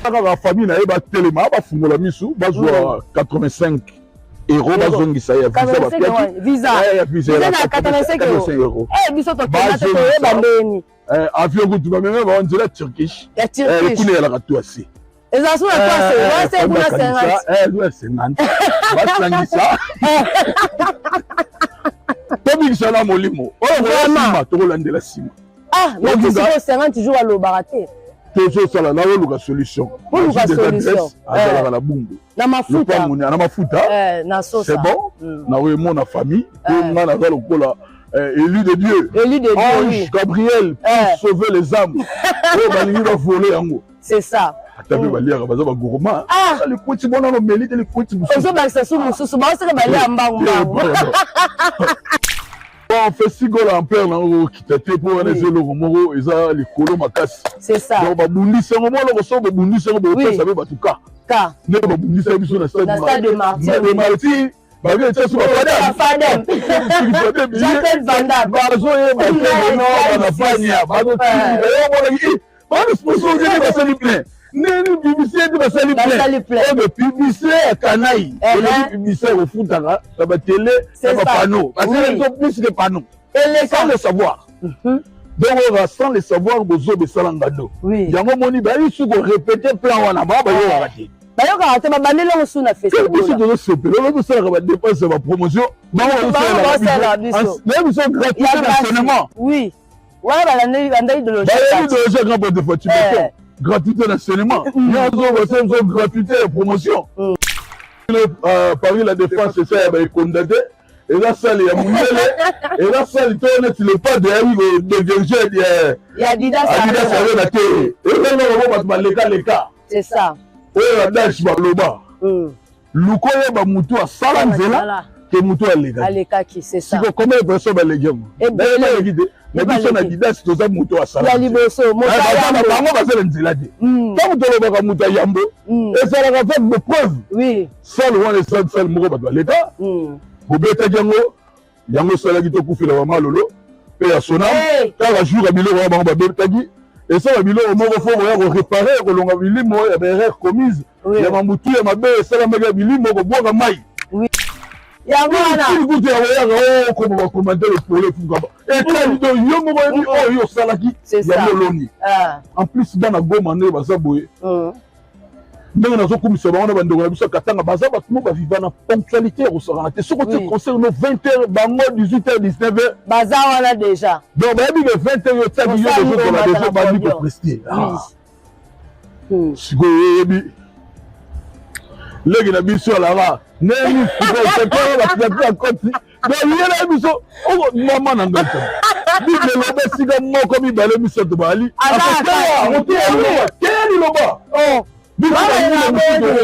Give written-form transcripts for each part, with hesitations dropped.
La famille n'a pas tellement pas fumé la misu, bas 85 euros, bas zongi ça y est, visa 85 euros. Eh, biso to bandeni. Avion que tu vas même on dirait Turkish. Turkish. Kune ya la katu asi. Eza sous la place, c'est kuna 50. Ouais, 50. Bas ça. Tobi sala molimo. Oh, vraiment, to rolande la sima. Ah, mais c'est 50 jours à l'obaraté. Toujours ça là, la solution. La solution. À la bumbu. Na mafuta. Na mafuta. Na sauce. C'est bon. Na mon famille. On a la lokola. Élu de Dieu. Élu de Dieu. Ange Gabriel pour sauver les âmes. Oh, balingi va voler en haut. C'est ça. Atabe balia baza ba gourmand. Ah, le petit bona no meli le petit musu. Ozo ba sa sumu susu ba se balia mbangu. On fait si gola en père là qui t'était pour les le romoro et ça les colo makasi. C'est ça. Donc ba bundi se romo lo so ba bundi se ba ça ba tuka. Ka. Ne ba bundi se biso na stade de Martyr. De Martyr. Ba ge tsa so ba fadem. J'appelle Vanda. Ba zo ye ba no ba fanya ba do ti. Ba le sponsor de ba sali plein. Ne publicité de ba sali plein. Et le publicité canaille. Le publicité au foot dans la télé, c'est pas panneau. Parce qu'ils ont plus de panneaux. Et sans le savoir. Donc sans le savoir bozo be salangado. Oui. Yango moni ba isu ko répéter plan wana ba ba yo raté. Ba yo ka ba bandela on sous na Facebook. Biso de sopé. Lo ça ba dépense ba promotion. Ba on fait la biso. Même sont gratuits nationalement. Oui. Voilà ba bandai de loger. Ba yo de loger grand de voiture. Gratuité nationalement. Il y a une gratuité et promotion. Paris la défense, c'est ça, il est condamné. Et là, ça, il y a Mounele. Et là, ça, il tourne, il est pas de Virgin. Il y a Adidas. Adidas avec la télé. Et là, on va les cas. C'est ça. Et la dash, Baloba. Lukoye, Moutou à Salanzela. Que Moutou à Lega. À Lega, c'est ça. Si combien de personnes à Lega? Et bien, mais biso na Adidas toza muto asala ya liboso moto ya bango bazela nzela te tant que tolo ba muto yambo et ça la fait de preuve oui seul one et seul moko ba leta bobeta yango sala ki to kufila wa malolo pe ya sona ka ba jour abilo wa bango ba betagi et ça abilo moko fo ya réparer ko longa bilimo ya erreur commise ya mamutu ya mabe sala maga bilimo ko boka mai yango wana écoute ya ko ba commenter le problème fuka et quand il yo mo ba ni o yo sala ki ya moloni en plus dans la goma ne ba saboye ndenge nazokumisa bango na bandeko na biso katanga baza bato mo baviva na ponctualité ekosakana te soki otie concert no 20h bango 18h 19h baza wana déjà donc bayebi ke 20h yo tiaki yo dezokola deja bandi kopreste sikoyo oyebi leki na biso alaka neni sikoyo bato ya koti bayela biso mama na ngai bibeloba esika moko mibale misato bali keya liloba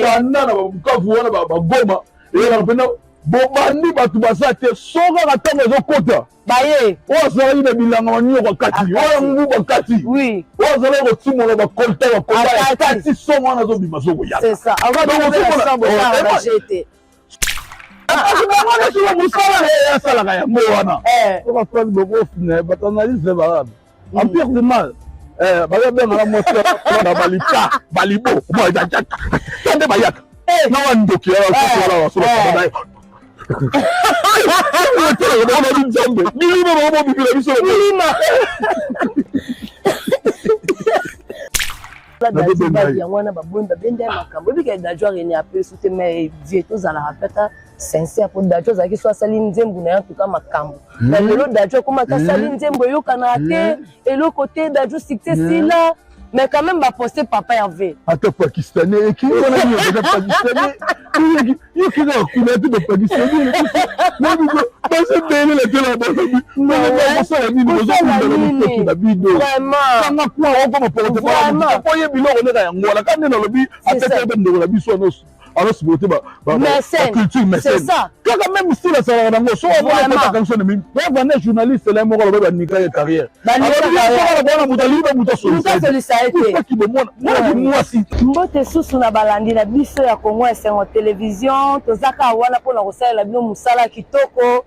bana na babukavu wana bagoma eyelaka mpena bobandi bato baza te sokaka ntango ezokota baye oyo azalaki na bilanga banyoko kati oyo mbu bakati oyo azalaki kotimola bakolta bakolta kati songo wana azobima zokoyaka mosala asalaka yango wana okafani bokofina bato analyse barabe empire de mal bazabengana moto na balita balibo tande bayaka na wandoki alasola nzambe bilima bakomobibila biso yango wana baboni babende ya makambo ebika dajo areni ape soute me vie tozalaka peta sincere po dajo azalaki so asali nzembo na ye antuka makambo na lelo dajo akomaki asali nzembo eyokanaka te eloko te dajo succès sila mais quand même baposte papa Hervé ata pakistanais eki wana yo ata pakistanais yoki na kuna tu de pakistanais base bele la tela basabi mais bosala nini bozokunda na bido vraiment kanga kwa oko maporte ba ko ye biloko neka yango wala kandi na lobi atete be ndoko la biso anoso alors supporter la culture mécène quand même si la sala na ngo so on va pas cancer mais va journaliste là mo ko ba nika ya carrière alors il va mutali ba mutasolisaete qui be moi si mbote susu na balandi na biso ya Congo esengo télévision tozaka wana pona kosalela bino musala kitoko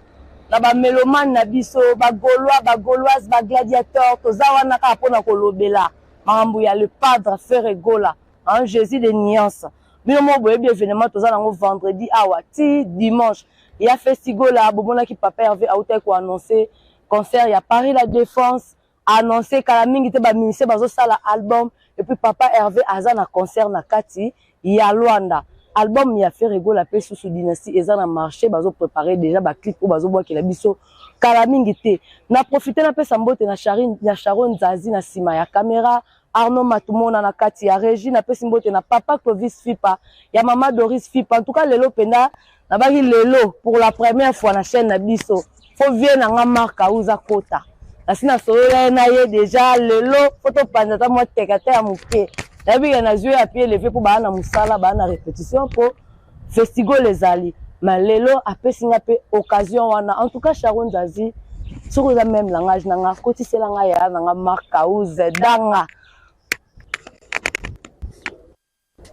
na ba mélomane na biso ba gaulois ba gauloises ba gladiateurs toza wana ka pona kolobela makambo ya le padre Ferregola en Jésus de nuances. Bino mo boye bien événement toza nango vendredi awa ti dimanche. Il y a festival là bomona ki papa Hervé a outé ko annoncer concert il y a Paris la Défense annoncé kala mingi te ba ministère bazo sala album et puis papa Hervé aza na concert na kati ya Luanda. Album il a fait rigolo la paix sous dynastie et ça na marché bazo préparer déjà ba clip ou bazo bois ki la biso kala mingi te na profiter na pesa mbote na Sharon Zazi na sima ya caméra Arnaud Matumona na kati ya Régie na pesa mbote na papa Clovis Fipa ya mama Doris Fipa en tout cas lelo penda na baki lelo pour la première fois na chaîne na biso faut viens na marka uza kota asina solo na ye déjà lelo photo panza ta mo tekata ya muke na bi na jouer à pied levé pour ba na musala ba na répétition pour festival les ali mais lelo apesi nga pe occasion wana en tout cas Sharon Zazi sur le même langage nanga koti selanga ya nanga marka uza danga.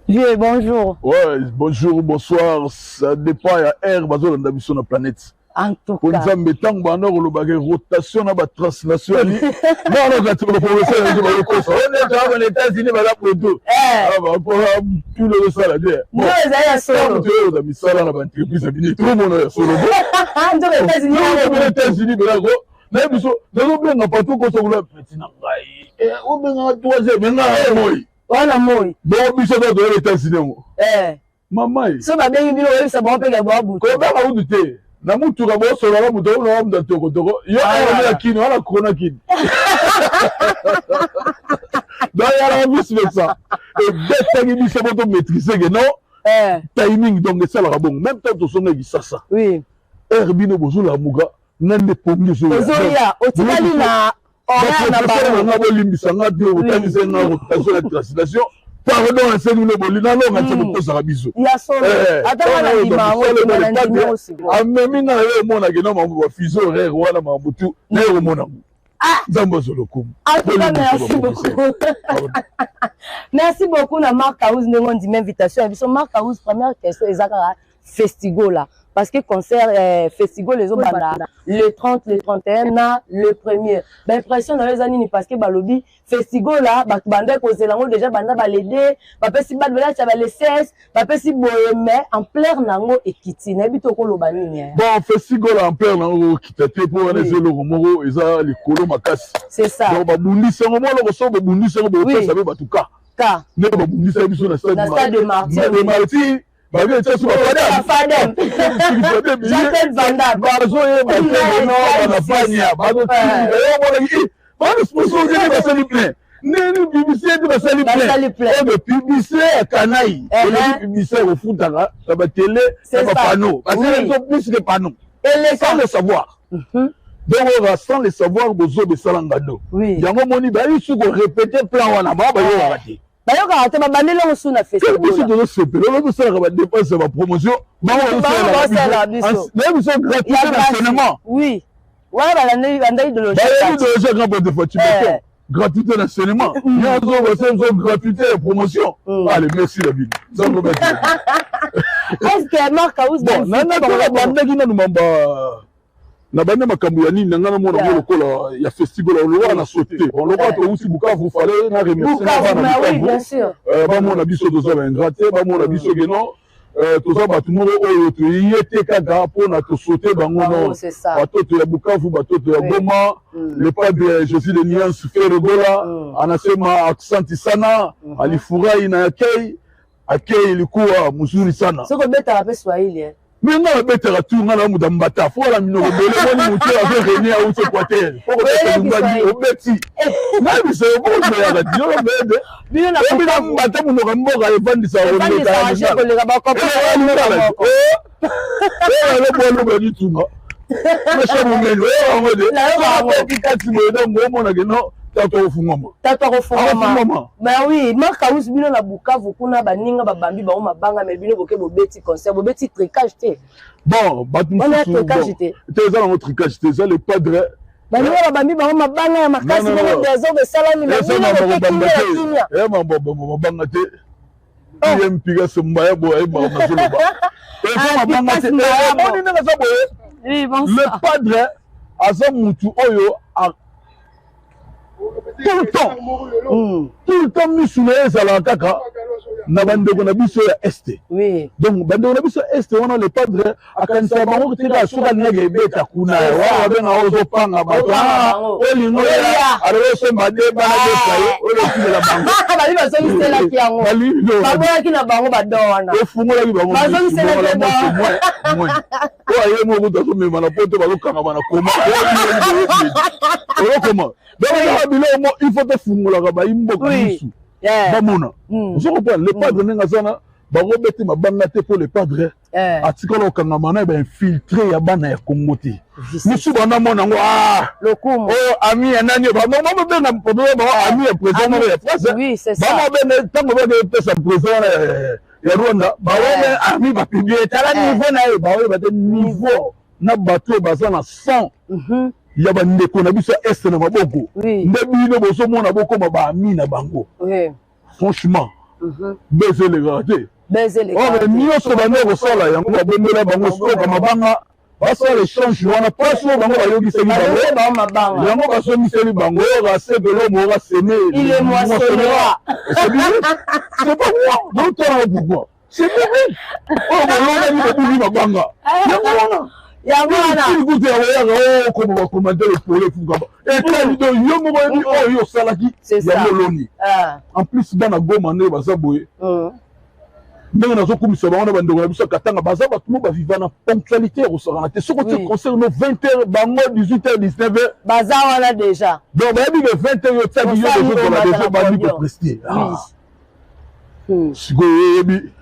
Vieux, bonjour. Ouais, bonjour, bonsoir. Ça dépend à air, bazo dans la planète. En tout cas. Pour nous mettre en le rotation na ba transnationale. Non, quand tu le professeur, je vais le course. On est dans les États-Unis, voilà pour tout. Ah bah pour tout le ça là dire. Non, ça y solo. Tu es dans misala na ba entreprise abini. Tout le monde est solo. Dans les États-Unis, les États-Unis bela go. Na biso, na bien na partout ko so la petit na ngai. O benga troisième na moi. Voilà moi. Bon, biso dans les États-Unis. Maman. So ba bengi bino ça bon pe ga bo ko ba ma udute. Na mutu ka bo so la mutu na mu toko toko. Yo ala kini ala corona kini. Donc il y a la vis avec ça. Et dès que tu sais pas maîtriser que non. Timing donc ça la bon. Même temps tu sonnes ça ça. Oui. Herbino bozo la muga na ne pongi so. Bozo ya otikali na ora na ba. Na bo limbisa nga de otani na rotation la translation. Pardon, c'est nous le bolina non nga tse ko sa biso. Ya solo. Ata na lima ngo na ndimo aussi. Amemi na yo mona ke no mambo ba fuseau horaire wana mambutu na yo mona. Ah, Zambo Zolokum. En tout cas, merci beaucoup. Merci beaucoup à Marc House de mon invitation. Marc House, première question, c'est festival là. Parce que concert festival les autres le 30, le 31, le 1er. L'impression dans les années parce que balobi festival là, bande cause lango déjà banda balede, ba si bad bela cha le 16, ba si boyeme en plein nango ekiti. Na bito ko lobani ni. Bon, festival en plein nango kitate pour les le romoro eza likolo makasi. C'est ça. Donc ba bundi sango mo lo so ba bundi sango ba pesa ba tuka. Ka. Ne ba bundi sango biso na stade de Martyr. Bagay tsa su fadem. J'appelle Vanda. Bazo ye ba no na fanya. Bazo ti. Bazo sponsor je ba s'il vous plaît. Neni publicité de ba s'il vous plaît. Et de publicité Kanaï. Et la publicité au foutanga, ça va télé, ça va panneau. Parce que ils ont plus de panneaux. Et sans le savoir. Donc sans le savoir bozo be salangano. Oui. Yango moni ba ils sont répéter plan wana ba yo raté. D'ailleurs, quand tu vas banner le sous na festival. Quel biso de ce pays, on sait la dépense ma promotion. Bah on sait la biso. Mais vous êtes gratuit d'enseignement. Oui. Ouais, bah l'année de loger. Bah il de loger grand porte de gratuité d'enseignement. Il y a d'autres gratuité de promotion. Allez, merci David. Est-ce que Marc House bon, non bande qui nous mamba na bande makambo ya nini ngana mona mo lokola ya festival on le na sauté on le voit aussi Bukavu fallait na remercier oui bien sûr ba mona biso doza ba ingraté ba mona biso que non toza ba tout monde oyo to yete kaka pona to sauter bango non batoto ya Bukavu batoto ya Goma le padre Jésus de Nuance fait regola anasema accent sana alifurahi na akei ilikuwa mzuri sana soko beta pe Swahili mais non betera tout ngala muda mbata fo la mino bele woni mutu avec René a uti Equateur pour que ngadi obeti même c'est bon mais ya radio bede bien na mbata muno kamboka evandisa woni ta je ko le ba ko le bolo ba ditunga mais ça mon melo on va dire la ba kati mo ndo mo na geno tato fungama. Ben oui, Marc House bino na Bukavu kuna baninga babambi ba oma banga mais bino boke bobeti concert, bobeti tricage té. Bon, batum sou. Tricage té. Té za na tricage té, ça le padre. Baninga babambi ba oma banga ya makasi bino bezo be salami na bino. Eh mambo banga té. Il mpiga sembaya bo ay ba mazoloba. Eh ça banga té. On na za boye. Oui, bon. Le padre aza mutu oyo tout le temps, missoulé, ça l'a caca. na bandeko na biso ya este. Oui. Donc bandeko na biso est wana le padre akanisa bango tika suka ndenge ebeta kuna wa benga ozo panga bato olingo ya alors se mbade bana de o le bango bali bazo sela ki yango bango ki na bango badona o fungola ki bango bazo sela ki moi o aye mo ko tazo me mana poto bazo kanga bana koma o koma donc bilo mo il faut te fungola ka ba imboka bisu bamona je comprends le padre nenga sana bango beti mabanga te pour le padre atikala okanga mana ba infiltré ya bana ya Congo te musu bana mona ngo lokumu ami ya nani ba mama benga problème ba ami ya président ya France oui c'est ça mama benga tango ba de sa président ya Rwanda ba wona ami ba publier tala niveau na yo ba wona ba de niveau na bato baza na 100 ya ba ndeko na biso est na maboko ndebino boso mona boko ba ami na bango franchement baiser les ratés or nyonso bande kosala yango babomela bango soka mabanga basala échange wana paso bango bayokiseli bango yango basomiseli bango rasebelo mo rasene il est moissonnera c'est pas moi donc pourquoi c'est bien oh bolona ni babuli mabanga yango wana écoute ya comme va commenter le problème fukaba et quand il dit yo mo bi oh yo salaki ya moloni en plus bana goma ne basaboye ndenge nazokumisa bango na bandeko na biso katanga baza bato mo baviva na ponctualité ekosakana te soki otie concert no 20h bango 18h 19h baza wana déjà donc bayebi ke 20h yo tiaki yo bozokola deja bandi kopreste sikoyo oyebi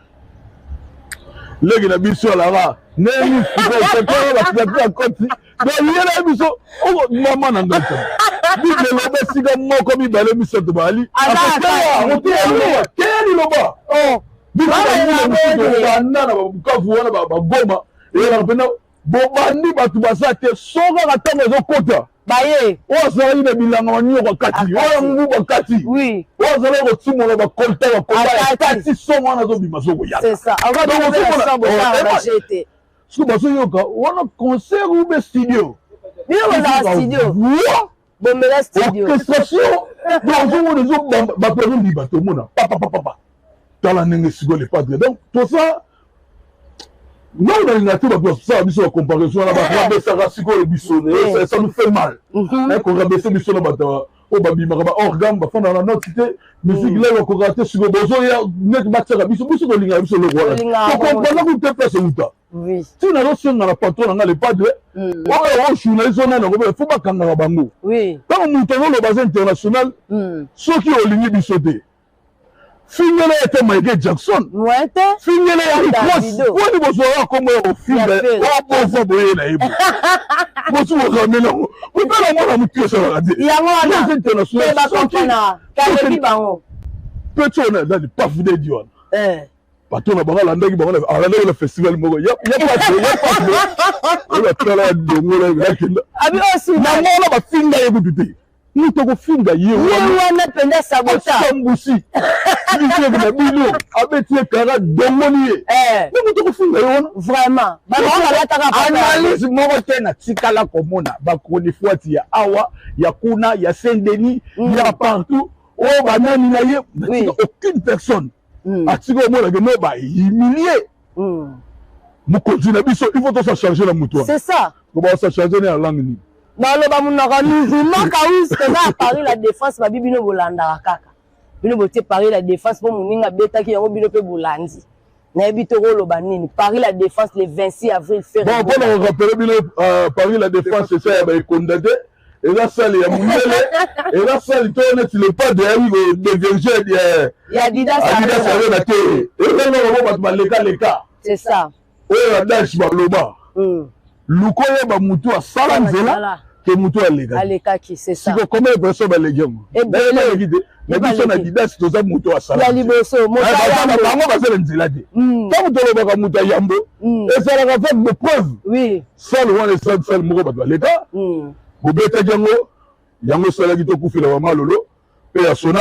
leki na biso alara neni sikoyo batikati ya koti bayela biso mama na ngata bibeloba esika moko mibale misato bali kea liloba banda na babukavu wana bagoma eyelaka mpena bobandi bato baza te so kaka ntango ezokota baye oyo azalaki na bilanga banyoko kati oyo nguba kati oyo azalaki kotimola bakolta bakoba kati songo wana azobima zokoyaka soki bazoyoka wana concert ube studio orchestration ozomona baperiodi bato omona papapapapa tala ndenge sikoyo le padre donc toza non nalinga te bato basala biso bacomparaison wana bakorabesaka sikoyo biso ça nous fait mal korabese biso na bato oyo babimaka baorgane bafandaka na noti te musique lelo bakokaa te sikoyo bozoya neti batiaka biso tolingaka biso eloko wana tokomprendre ku te place euta ntina azosenga na patron na nga le padre oyo journaliste oyo nani akobela fo bakangaka bango ntango moto azoloba aza international soki olingi biso te fingele ete Michael Jackson fingele ya Rikos wani bozwaka kombo ya kofinga oboza boye na yebo bosu bokamela ngo otala mwana motu osalaka te yango wana international kalebi bango peto na dali pafude di wana bato na bango alandaki bango alandaki na festival moko ya batala dongola nakenda nangola bafinga ye kutu te mutu kofinga ye wana penda sabotasambusi bisoki na bino abetie kara dongoli ye ne mutu kofinga ye wana vraiment analyse moko te na tikala komona bakronifuati ya awa ya kuna ya Saint-Denis ya partout oyo banani na ye natika aucune personne atika omona ke no bahumilie mokonzi na biso il faut tosa charge na mutu wana c'est ça kobasa charge ne ya langue nini baloba munaka mouvement kaus toza à Paris la défense babi bino bolandaka kaka bino botie Paris la défense mpo moninga betaki yango bino mpe bolandi nayebi tokoloba nini Paris la défense le 26 avril bon mpona korapele bino Paris la défense esa ya baekonda te eza sale ya mondele eza sale to neti le pas de yaki kodeverge ya Adidas arena te ezango bato baleka c'est ça oyo adage baloba luko yeba mutu asala nzela ke mutu alekaki c'est ça siko combien de personnes baleki yango nayebi te na biso na Adidas toza mutu asala ya liboso bango basala nzela te ntango tolobaka mutu ya yambo ezalaka fait de preuve sale wana esala moko bato baleka bobetaki yango esalaki tokufela wa malolo mpe ya sona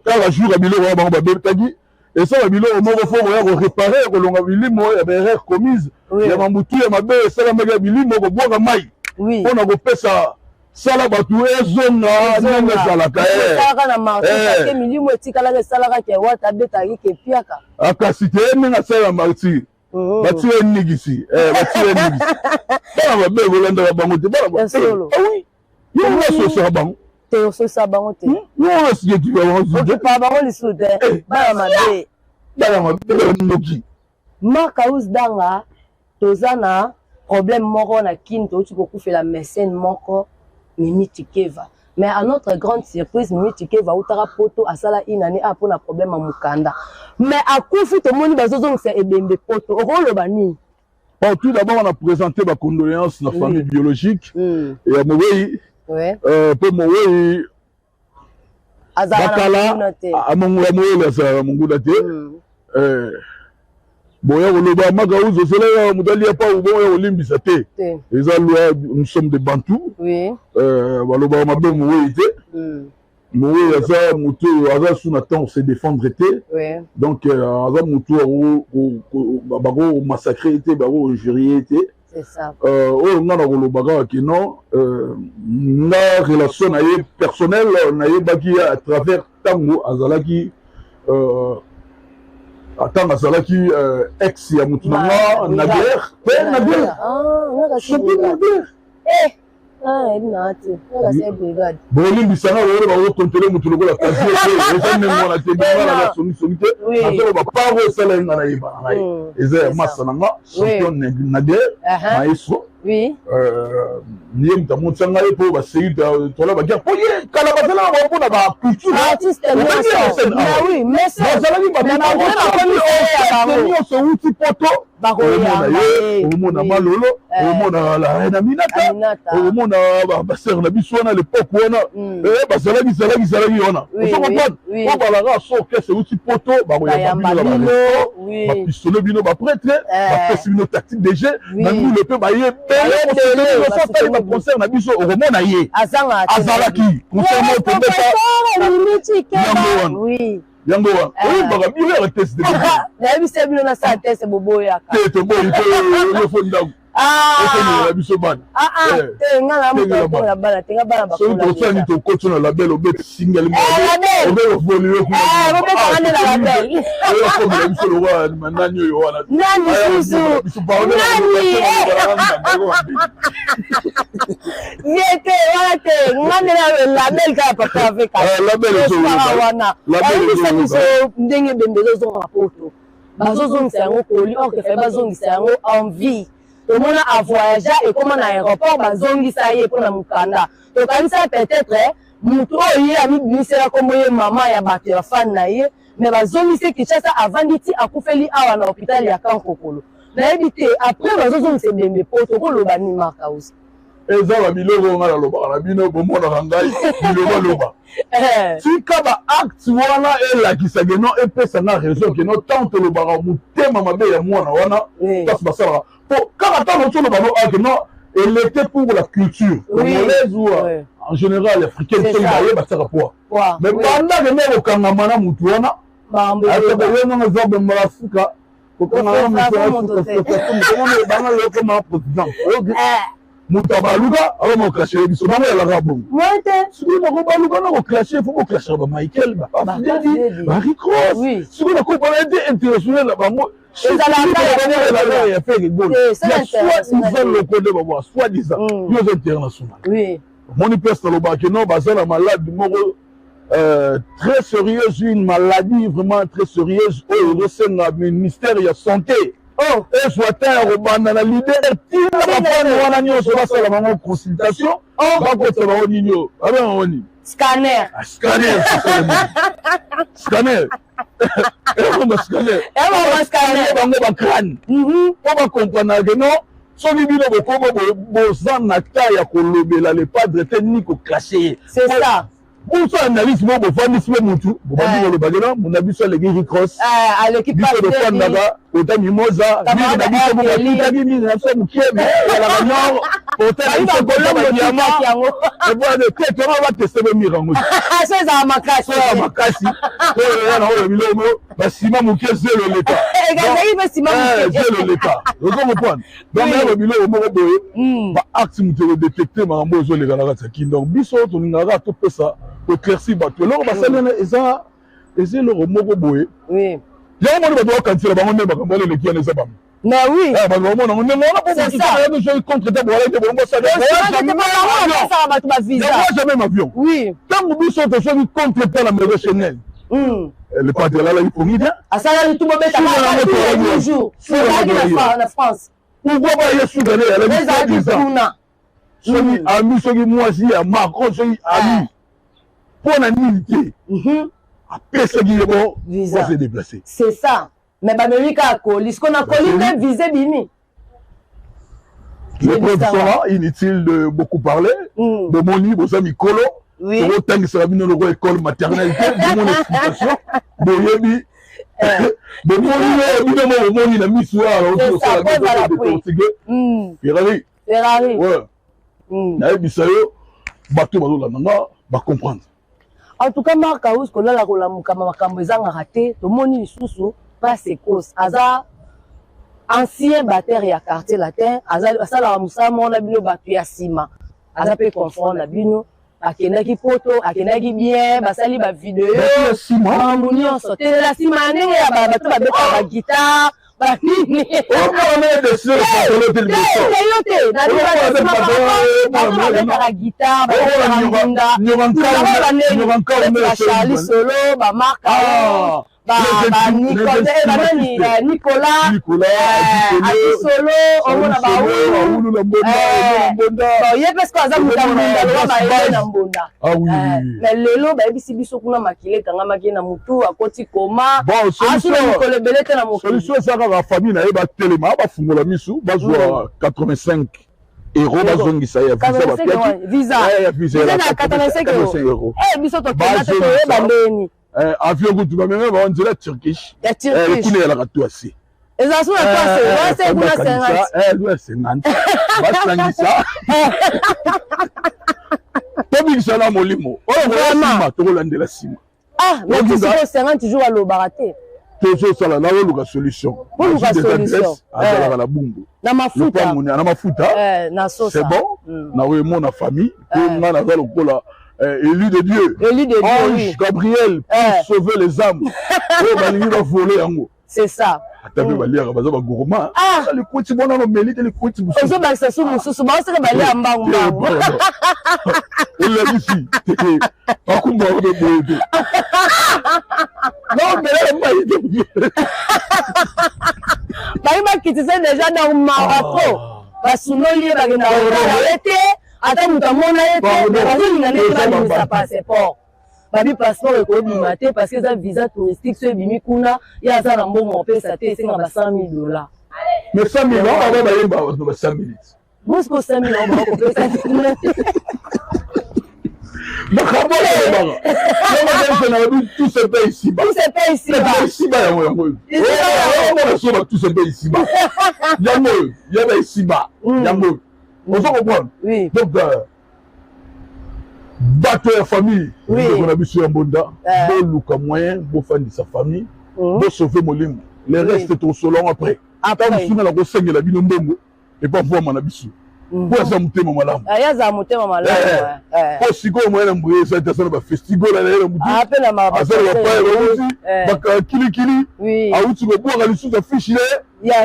kaka jour ya biloko wana bango babetaki esala biloko moko fo boya korepare kolonga bilimo ya baerreur commise ya mamutu ya mabe esalamaki ya bilimo kobwaka mai mpona kopesa sala batu ezonga nenge salaka salaka na marché parce que milimo etikala salaka ke wata beta ke piaka akasi te ninga sala marché bati enigisi bati enigisi bana ba bolanda bango te bana ba oui yo mo so bango te so sa bango te yo si tu vas on pas bango li soute bana mabe noki Marcaus danga tozana problème moko na kinto tu peux couper la mécène moko Mimi Tikeva. Mais à notre grande surprise, Mimi Tikeva utara poto asala inane a pour un problème à Mukanda. Mais à Koufi tout le monde bazozong c'est ebembe poto. Rolo bani. Bon, tout d'abord on a présenté ma condoléance na famille biologique et à Moué. Ouais. Pour Moué Bakala à Moué la sa Mungulate. Bon, Marcaus cela mudali pas ou bon olimbisa te. Nous sommes des Bantous. Oui. Baloba mabe Moué te. Moué ça mutu aza sous nathan se défendre te. Oui. Donc aza mutu bago massacrer te bago injurier te. C'est ça. On a le qui non na relation naie personnelle naie baki à travers tango azalaki attends azalaki ex ya mutu na Naguère Naguère bolimbisanga oyo bakokontrole mutu lokola kasi eza ndenge wana te bana songisongi te azolo baparo esala nga nayeba na ngai eza ya masa na nga champion Naguère maestro niye mutu amontisanga ye mpo basei tola bagia po ye kala bazalaka bao mpona baculture nyonso outi poto omona ye omona malolo omona la reine Aminata omona basere na biso wana l'époque wana bazalaki wana osokomprendre po balaka soke se outi poto bakoyamba bino bapistole bino baprêtre bapesi bino tactique de jeu na ndule mpe bayebele baconcert na biso okomona ye azalaki concert yango wana oyebaka biro test de nayebisa bino na sa test boboyaka te toboyi te oyofo ndako okomela biso bana soki tosani tokoti na label obeti single obeofoliokomela biso lokwa nani oyo wana yete wana te ngandela label kaka papa avec wana ayebisa biso ndenge bembe ezozonga poto bazozongisa yango koli or ke fe bazongisa yango envie tomona a voyager et comment na aéroport bazongisa ye pona mukanda tokanisa peut-être mutu oyo ami bimisela comme ye mama ya bato ya fan na ye mais bazongisa Kinshasa avandi ti akufeli awa na hôpital ya Kankokolo nayebi te après bazozongisa bembe poto koloba ni Marcaus eza babiloko nga nalobaka na bino bomonaka ngai bilobaloba tika baacte wana elakisaka no epesa nga raison ke no tant tolobaka motema mabe ya mwana wana kasi basalaka po kaka ntango toloba no ake no elle était pour la culture congolaise ou en général africaine soki baye batiaka poa mais bandake nde kokangama na mutu wana ayeanga eza bembala suka kokangama banga lokoma président mutu abaluka abamaklashe biso bango yalaka bongo soki nakobaluka na koklashe fo koklashaka bamichael bafideli baricros soki nakobana ete international na bango ya faire rigolo ya soi-disant lokode babwa soi-disant yo eza international moni peste alobaki non baza na malade moko très sérieuse une maladie vraiment très sérieuse oyo ezosenga ministère ya santé ezwata ya kobanda na lider tina bapane wana nyonso basala bango consultation bakota bango nini oyo babenga bango nini scanner bango bakrane po bakompanake no soki bino bokoma boza na ta ya kolobela le padre te ni koklashe ye biso analyse mo bofandisi mpe mutu bobandi kolobakena mona biso aleki ricross biso bofandaka Autant mimosa, mire d'habitude mon petit ami, il a fait mon kiemi, il a la mort, autant il faut que l'homme diamant. Et voilà de tête, on va tester le mirango. Ah, c'est ça makasi. Ça makasi. Là là on le milo, bah sima mon kiemi c'est le l'état. Regardez, il veut sima mon kiemi. C'est le l'état. Donc on comprend. Donc là le milo au moment boye, bah acte muté détecter marambo zo les gars ça qui donc biso to ngara to pesa, éclaircir bato. Alors bah ça eza eza le moko boye. Oui. Il y a un moment où on va cancer, on va me les qui en est pas. Mais oui. On a c'est ça. Contre ta boîte de bon ça. Jamais avion. Oui. Tant que vous sont contre la maison Chanel. Le padre là il faut dire. À ça là tout le monde toujours. C'est la France. Pourquoi pas y sous d'aller à la maison. Ami soki mwasi ya Macron soki ami. Pour la nilité. Après ça qui est bon, on s'est déplacé. C'est ça. Mais l'Amérique a collé. Ce qu'on a collé, même visé Bimi. Les preuves sont là, inutile de beaucoup parler. De mon livre, aux amis Colo. Oui. Autant que ça va venir dans l'école maternelle, de mon explication. De Yebi. De mon livre, il a mis soir. C'est ça, on va la Ferrari. Ferrari. Ouais. Naïe Bissayo, bateau, va comprendre. En tout cas, Marc Aous, qu'on a la makambo raté, tout le monde est sous pas ses causes. Aza, ancien batteur et à quartier latin, Aza, la moussa, mon abino battu à Sima. Aza peut confondre la bino, à Kenaki photo, à Kenaki bien, basali ba vidéo. Sima. Mouni on sauté la Sima, n'est-ce pas, bateau, la guitare. On va de ce la guitare, Nicolas, solo, on a parce ah oui. Mais le lot, biso kuna makile kanga makina mutu akoti koma. Bon, solution ça la famille na eba telema ba fungola misu ba zo 85 euros ba zongi ça ya visa. Visa na 85 euros. Eh biso to kena to eba ndeni. Avion kutu ba même on dirait Turkish. Ya Turkish. Kuna ya la to assez. Eza sura toi c'est kuna 50. Ouais 50. Ba sangisa. Tobi sala molimo. Oh vraiment to landela sima. Ah, mais tu sais 50 jours à l'obaraté. Toujours ça là, la solution. Pour la solution. La bumbu. Na mafuta. Na mafuta. Na sauce. C'est bon. Na vraiment na famille. Pour na la lokola élu de Dieu. Élu de Dieu. Ange Gabriel pour sauver les âmes. Oh balingi va voler yango. C'est ça. Atabe balia baza ba gourmand. Ah, le kuti bona no melite le kuti busu. Ozo ba sasu mususu ba osaka balia mbangu. Il l'a dit si. Akumba de boye. Non, mais là, il qui déjà dans le Maroc. Parce que nous, il y a été, attends, nous avons été, ça passeport. Babi passeport est parce que ça visa touristique, ce bimi kuna, il y a ça dans mon pays, ça t'est 100 000 $. Mais 100 000 $, on va 100 000 $. Moi, je 100 000 $, on va couper ça. Tout se paye ici-bas. Tout se paye ici-bas. Ici-bas, tout se paye ici-bas. Il y a ici-bas. On s'en comprend. Oui. Donc, bateau et famille, on a vu sur un bonda, bon look moyen, bon fan de sa famille, bon sauver Molimo. Le reste est au solon après. Après, on se met la grosse saigne la binombo et pas voir mon abisu. Pour ça, monter mon malam. Il y a monter mon malam. Pour si go moi l'embrouiller ça ça va festival là là bouti. Ah peine ma ba. Ça va pas aussi. Baka kili. Oui. Ah où tu veux boire la sous affiche là. Il y a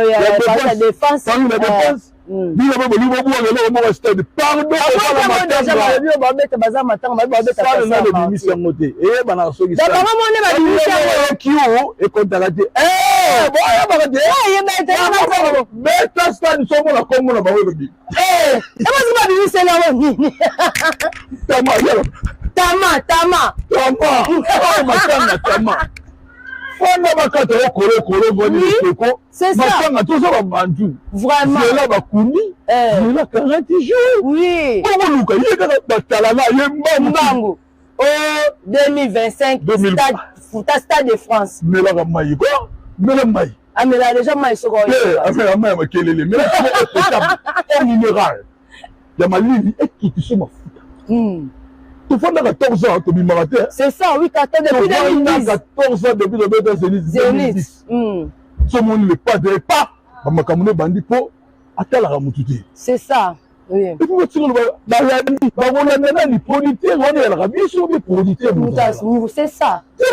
la défense. Par la défense. Ni la bobo boire là on va stade. Pardon. Déjà ba ba beta baza matanga ba beta ça le bimisi en moté. Eh bana soki ça. D'abord moi on est ba bimisi kiyo et contacter. Bon ba de. Beta stade so mo la kongo na ba we bi. Ema bimisi là nini? Tama. Tama. Fona bakata okolo boni seko. C'est ça. Matanga tout ça ba bantu. Vraiment. C'est là ba kuni. C'est là 40 jours. Oui. Comment luka yeka batala na yembangu. Oh 2025 stade de France. Mais là mai quoi? Mais là mai. Ah, mais là, déjà, moi, ils seront. Amela, mais quel est le meilleur potable en minéral? Il y a ma ligne qui te ma fout. Tu fais 14 ans, tu m'as raté. C'est ça, oui, 14 depuis 2010. 14 ans depuis 2010. Ce monde n'est pas de pas. Ma camoufle bandit pour atteindre la moutouté. C'est ça. Oui. Et puis, tu vas le producteur, on est à la vie sur les producteurs. C'est ça. C'est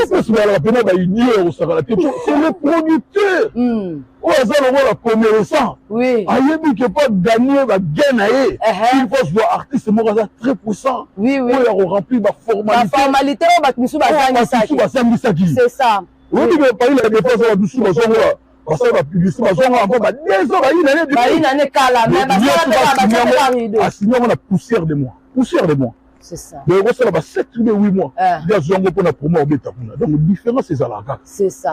le producteur. On va la commerçant. Oui. Il ne peut pas gagner, va gagner. Il faut voir artiste très puissant. Oui, oui. On remplit la formalité. La formalité, c'est ça. Oui, mais pas la défense de la douce, parce que la publicité, on a poussière de moi. Poussière de moi. C'est ça. Donc, on va 7 ou 8 mois. Donc, différence, c'est ça. C'est ça.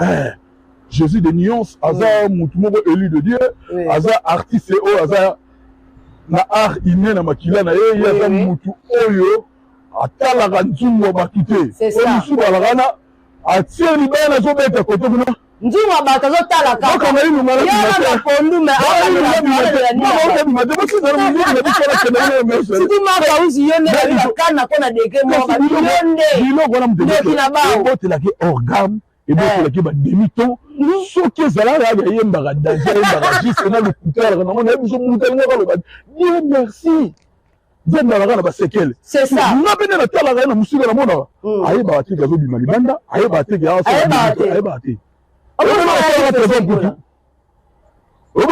Jésus de nuances, hasard, moutoumoko élu de Dieu, hasard artiste, hasard na art humain na makila na ye, hasard moutou oyo, atala kanzungu bakite. C'est ça. Omisu balagana, atie libaya na zo beta koto kuna. Ndingo bato zo tala ka. Baka na inu mala ki mate. Pondu me si tu maka usi yonde na kana kona deke mo ba yonde. Dilo kona mteke. Bote la ki organe. Et donc, il y a des demi-temps. Ce qui est là, il y a un baradage, il y a un baradage, c'est là le couteau. On a besoin de monter le baradage. Dieu merci. Dieu merci. C'est ça. On a besoin de faire la reine, on a besoin de faire la reine. Aïe, tu as besoin de Malibanda. Aïe, tu as besoin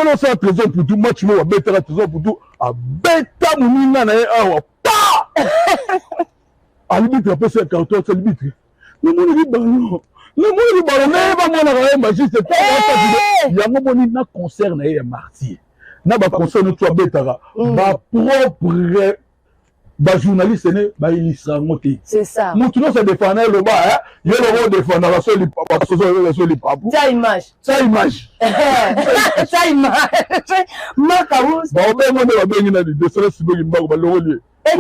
de faire trésor pour tout. Moi, tu m'as bêté la trésor pour tout. A bêta, mon nana, pa! À limite, après, c'est un carton, c'est limite. Mais mon limite, non. Le monde va me magiste. Il y a un moment qui concerne les martyrs. Na ba concerne toi betara. Ba propre ba journaliste né ba ilisangote. C'est ça. Mon tout ça défendre le bas, il y a le rôle défendre la seule papa sur les papou. Ça image. Ça image. Ça image. Makaous. Ba o be mo ba be ngina de cela si bo ngimba ba lo lié. La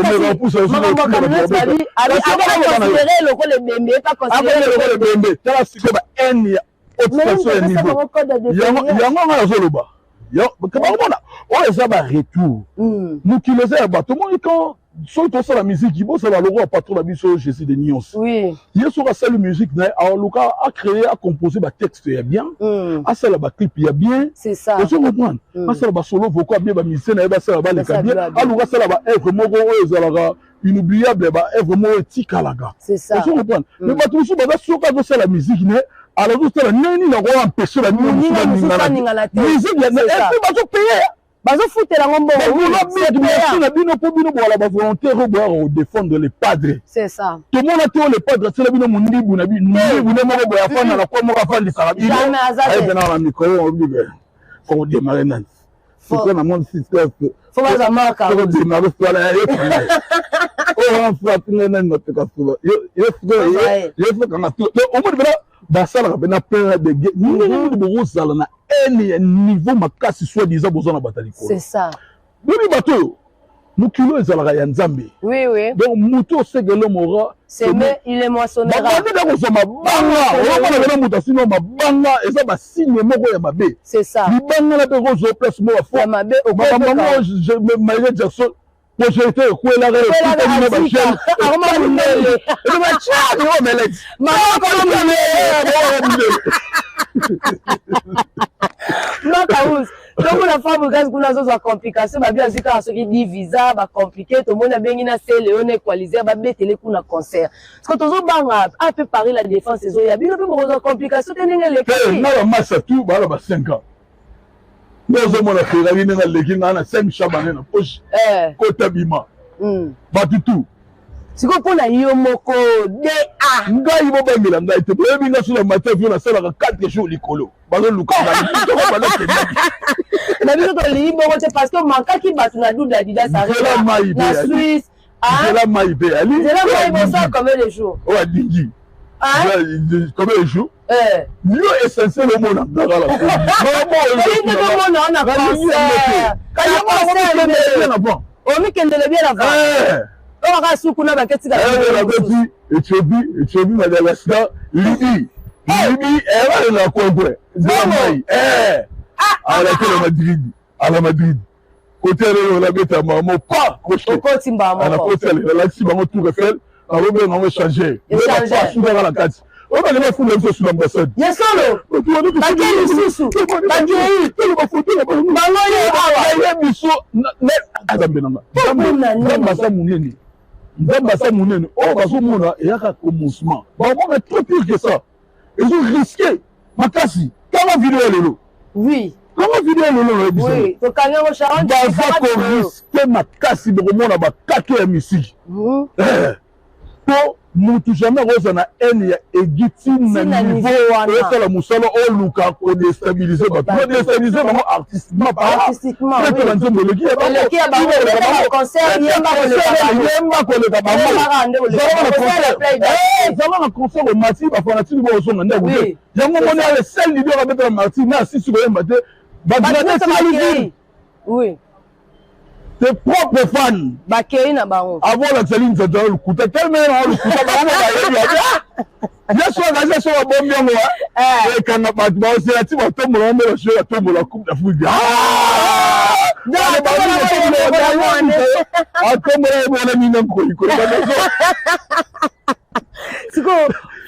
musique, il faut savoir le patron de Jésus de nuances. Oui. Il y a sur la musique, a créé, a composé un texte, il y a bien. A ça la clip, il y a bien. C'est ça. Tu comprends? A ça la solo vocal, bien, la musique, a ça la bien. A ça la œuvre, vraiment, inoubliable, œuvre, vraiment, éthique à la gare. C'est ça. Tu comprends? Mais pas tout ça, la musique, alors tout ça, nani n'a pas empêché la musique. Musique, il y a pas payé. Bazo foutre la ngombo. Défendre les padres. C'est ça. Tout le monde a tué les padres. C'est la bino mundi bunabi. Mundi bunabi boya fana la kwa mo ka fana sala bino. Jamais azate. Aïe na micro on dit faut démarrer nan. Faut que na mon système. Faut pas marquer. Faut démarrer sur la. Oh on frappe nan notre cas. Yo faut qu'on a tout. Au moins là basala bena plein de nous beaucoup sala na niveau makasi soi-disant besoin na batali. C'est ça. Boni bato. Mukilo ezalaka ya Nzambe. Oui oui. Donc muto segelo mora. C'est mais il est moissonnera. C'est ça. Donc la femme gaz kuna zo za complication ba bien zika so ki di visa ba compliqué to mona bengi na c'est Léon équaliser ba betele kuna concert parce que tozo banga a fait Paris la défense zo ya bino pe mo zo complication teninga le pays na massa tout ba 5 ans nous on a fait la ligne na leki na 5 chabane na poche kota bima ba tout siko pona yo moko de a ngai bo bangela ngai te bebi nga sur la matin vu na sala 4 jours likolo bazo luka na biso to li bongo te parce que manka ki batu na double Adidas ça arrive na Suisse c'est la maïbe ali c'est la maïbe ça combien de jours ouais dingi combien de jours yo essentiel au monde ndaka la on mi kendele bien avant on va soukou na baketi ka Éthiopie Madagascar Libye Bibi elle la compre. Zamaï à la Madrid. Côté on la bête à maman pas coché. À la côté la si maman tout refait, on va changer. On va souvent à la carte. On va aller foutre même sur l'ambassade. Yes solo. Bakeli susu. Bakeli. Ndambasa munene. Oh, bazomona eyaka commencement. Bon, on est trop pire que ça. Ils ont risqué. Makasi. Comment vidéo lelo? Oui. Comment vidéo lelo? Oui. To kanga mo Sharon. Baza ko risqué makasi de komona ba kake ya misiki. To mutu jamais rosa na haine ya egitine na niveau et la musala o luka ko déstabiliser ba to déstabiliser vraiment artistiquement oui la nzembo le qui a ba concert yemba ko le ba zama na concert au Mati ba fanatique bo so nganda ko yango mona le seul leader a mettre Mati na si sur yemba te ba oui tes propres fans bakei na bango avant la saline ça dans le coup tellement le coup bien sûr la gestion va bon bien moi et quand on va c'est la team tombe la show la tombe la coupe d'Afrique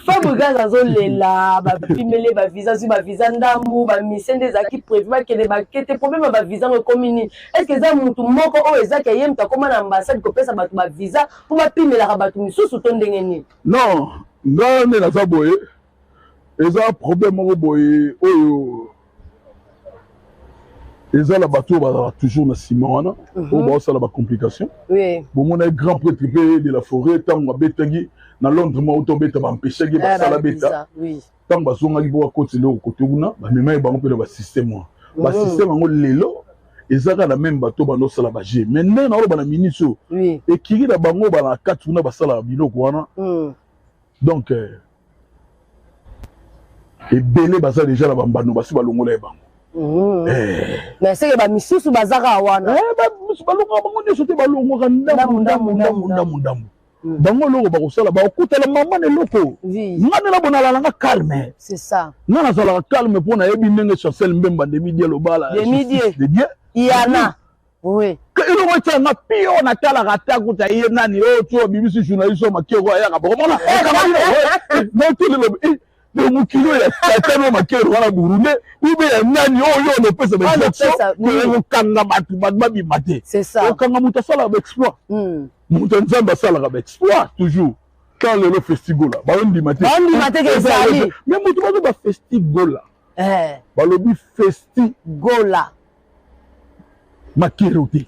Fabu gaza zolela ba pimele ba visa sur ba visa ndambu ba mission des acquis prévu ba kele ba kete problème ba visa ko komini est-ce que ça mutu moko o ezaka yem ta koma na ambassade ko pesa ba visa pour ba pimela ka batu misusu to ndenge ni non non na za boye eza problème moko boye oyo eza la bateau ba toujours na Simona o ba ça la ba complication oui bon mon grand prêtre de la forêt tango betangi na Londres mo tombeta ba empêcher ki ba sala beta oui tango bazonga ki bo côté le côté kuna ba mema ba ngopela ba système ba système ngo lelo ezaka na même bateau ba no sala ba G maintenant na ba na miniso oui et kiri na bango ba na katu na ba sala biloko wana donc et belé ba ça déjà na ba mbano ba si ba longola ba mais c'est que ba misusu bazaka wana ba longola bango ne sote ba longola ndamu bango loko ba kosala ba okutela mama ne loko ngana la bona la nga calme c'est ça ngana sala calme pona yebi ndenge Chancel Mbemba de midi lo bala de midi yana oui que ilo wacha na pio na tala kata kuta ye nani o to BBC journaliste makero ya ka bomona no tele le mukilo ya tano makero wala Burundi ube ya nani o yo no pesa ba ko kanga batu babi mate c'est ça o kanga mutasala ba exploit Moutanzamba sala ba exploit toujours quand le festival là ba on dit maté que sali mais mutu ba festival là ba lobi festival makeroté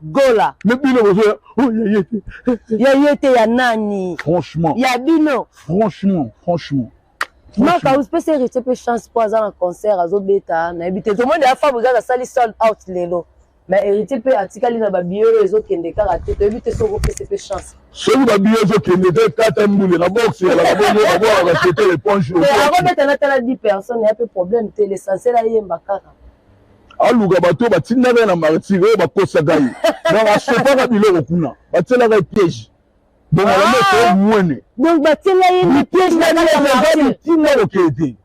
gola mais bino oh yayete ya nani franchement ya bino franchement maka uspese hérité pe chance pour un concert azo beta na habité tout le monde a fait bugaza sali sold out lelo mais hérité pe atikali na ba biero ezo kende kaka te to habité so ko pese pe chance so ba biero ezo kende te tata mbule la boxe la ba acheter les ponches mais avant mettre na tala 10 personnes il y a peu problème te l'essentiel là yemba kaka aluka bato batindaka na martyr oyo bakosaka ye donc asopaka biloko kuna batielaka piège donc alameso mwene donc batiela ye piège natina okeye te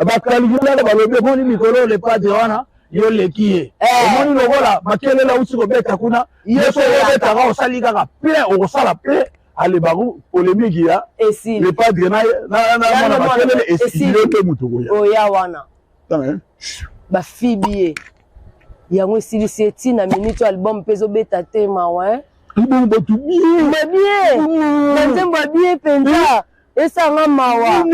bakalikilaka balobi omoni mikolo le padre wana yo leki ye omoni lokola makelela uti kobeta kuna ye so obetaka osali kaka plein okosala plein alebaku polémique ya le padre na mwana makelele esile mpe mutu koya oya wana ba fibie yango silisi eti na minute album pezo beta tema ouais bon ba tu bien nzembo bien penza esa nga mawa